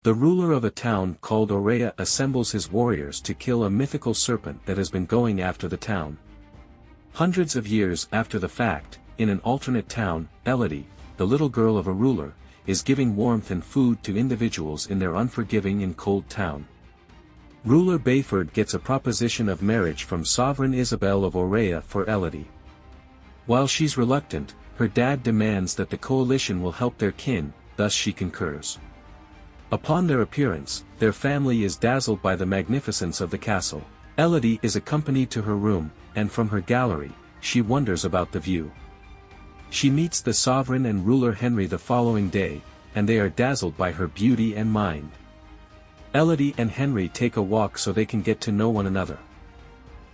The ruler of a town called Aurea assembles his warriors to kill a mythical serpent that has been going after the town. Hundreds of years after the fact, in an alternate town, Elodie, the little girl of a ruler, is giving warmth and food to individuals in their unforgiving and cold town. Ruler Bayford gets a proposition of marriage from Sovereign Isabel of Aurea for Elodie. While she's reluctant, her dad demands that the coalition will help their kin, thus she concurs. Upon their appearance, their family is dazzled by the magnificence of the castle. Elodie is accompanied to her room, and from her gallery, she wonders about the view. She meets the sovereign and ruler Henry the following day, and they are dazzled by her beauty and mind. Elodie and Henry take a walk so they can get to know one another.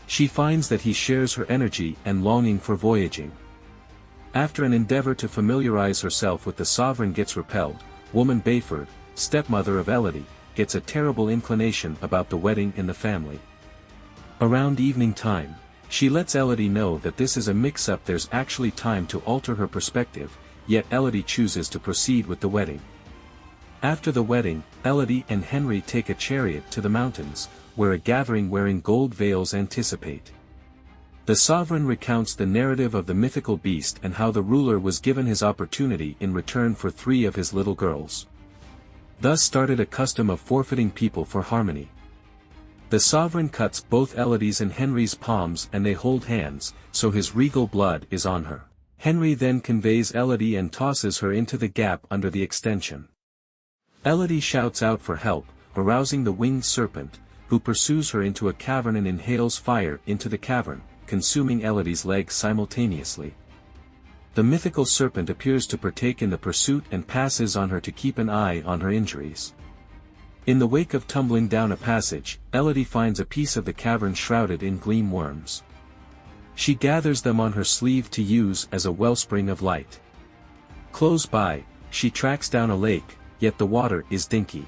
She finds that he shares her energy and longing for voyaging. After an endeavor to familiarize herself with the sovereign gets repelled, woman Bayford, stepmother of Elodie, gets a terrible inclination about the wedding in the family. Around evening time, she lets Elodie know that this is a mix-up. There's actually time to alter her perspective, yet Elodie chooses to proceed with the wedding. After the wedding, Elodie and Henry take a chariot to the mountains, where a gathering wearing gold veils anticipate. The sovereign recounts the narrative of the mythical beast and how the ruler was given his opportunity in return for 3 of his little girls. Thus started a custom of forfeiting people for harmony. The sovereign cuts both Elodie's and Henry's palms and they hold hands, so his regal blood is on her. Henry then conveys Elodie and tosses her into the gap under the extension. Elodie shouts out for help, arousing the winged serpent, who pursues her into a cavern and inhales fire into the cavern, consuming Elodie's legs simultaneously. The mythical serpent appears to partake in the pursuit and passes on her to keep an eye on her injuries. In the wake of tumbling down a passage, Elodie finds a piece of the cavern shrouded in gleam worms. She gathers them on her sleeve to use as a wellspring of light. Close by, she tracks down a lake, yet the water is dinky.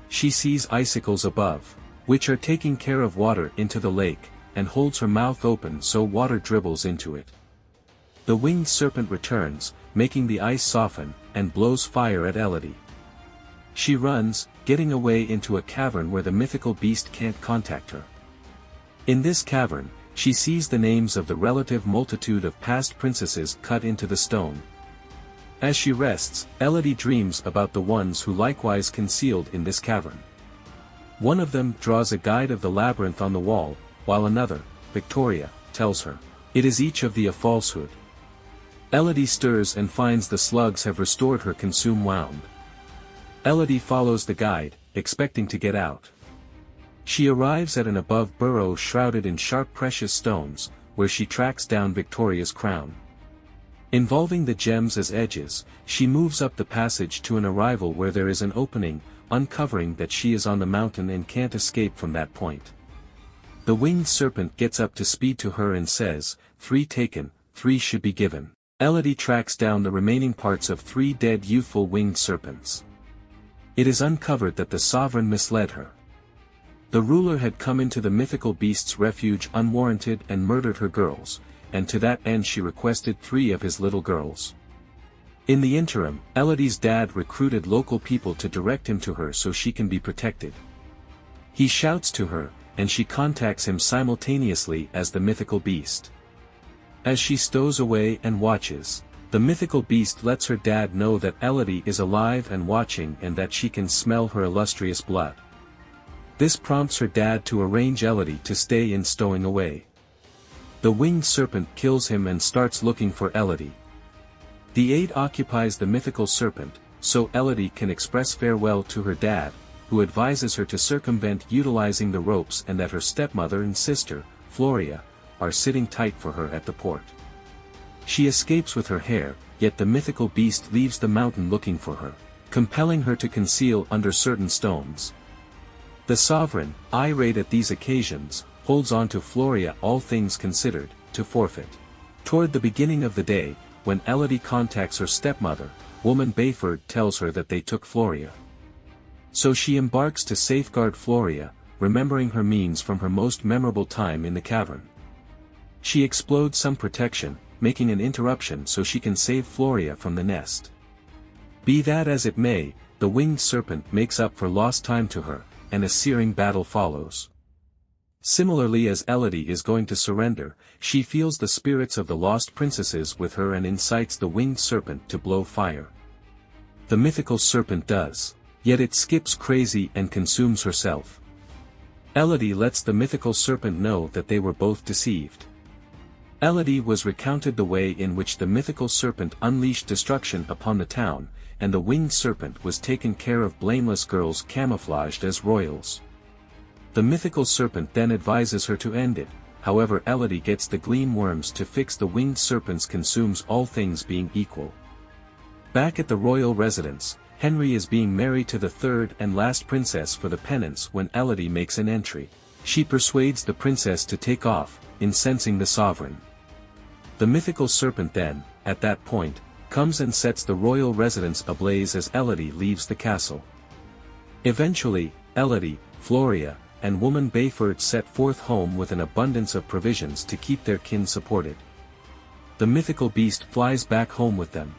She sees icicles above, which are taking care of water into the lake, and holds her mouth open so water dribbles into it. The winged serpent returns, making the ice soften, and blows fire at Elodie. She runs, getting away into a cavern where the mythical beast can't contact her. In this cavern, she sees the names of the relative multitude of past princesses cut into the stone. As she rests, Elodie dreams about the ones who likewise concealed in this cavern. One of them draws a guide of the labyrinth on the wall, while another, Victoria, tells her, "It is each of thee a falsehood." Elodie stirs and finds the slugs have restored her consume wound. Elodie follows the guide, expecting to get out. She arrives at an above burrow shrouded in sharp precious stones, where she tracks down Victoria's crown. Involving the gems as edges, she moves up the passage to an arrival where there is an opening, uncovering that she is on the mountain and can't escape from that point. The winged serpent gets up to speed to her and says, 3 taken, 3 should be given. Elodie tracks down the remaining parts of 3 dead youthful winged serpents. It is uncovered that the sovereign misled her. The ruler had come into the mythical beast's refuge unwarranted and murdered her girls, and to that end she requested 3 of his little girls. In the interim, Elodie's dad recruited local people to direct him to her so she can be protected. He shouts to her, and she contacts him simultaneously as the mythical beast. As she stows away and watches, the mythical beast lets her dad know that Elodie is alive and watching and that she can smell her illustrious blood. This prompts her dad to arrange Elodie to stay in stowing away. The winged serpent kills him and starts looking for Elodie. The aide occupies the mythical serpent, so Elodie can express farewell to her dad, who advises her to circumvent utilizing the ropes and that her stepmother and sister, Floria, are sitting tight for her at the port. She escapes with her hair, yet the mythical beast leaves the mountain looking for her, compelling her to conceal under certain stones. The sovereign, irate at these occasions, holds on to Floria all things considered, to forfeit. Toward the beginning of the day, when Elodie contacts her stepmother, woman Bayford tells her that they took Floria. So she embarks to safeguard Floria, remembering her means from her most memorable time in the cavern. She explodes some protection, making an interruption so she can save Floria from the nest. Be that as it may, the winged serpent makes up for lost time to her, and a searing battle follows. Similarly, as Elodie is going to surrender, she feels the spirits of the lost princesses with her and incites the winged serpent to blow fire. The mythical serpent does. Yet it skips crazy and consumes herself. Elodie lets the mythical serpent know that they were both deceived. Elodie was recounted the way in which the mythical serpent unleashed destruction upon the town, and the winged serpent was taken care of blameless girls camouflaged as royals. The mythical serpent then advises her to end it, however Elodie gets the gleam worms to fix the winged serpent's consumes all things being equal. Back at the royal residence, Henry is being married to the third and last princess for the penance when Elodie makes an entry. She persuades the princess to take off, incensing the sovereign. The mythical serpent then, at that point, comes and sets the royal residence ablaze as Elodie leaves the castle. Eventually, Elodie, Floria, and woman Bayford set forth home with an abundance of provisions to keep their kin supported. The mythical beast flies back home with them.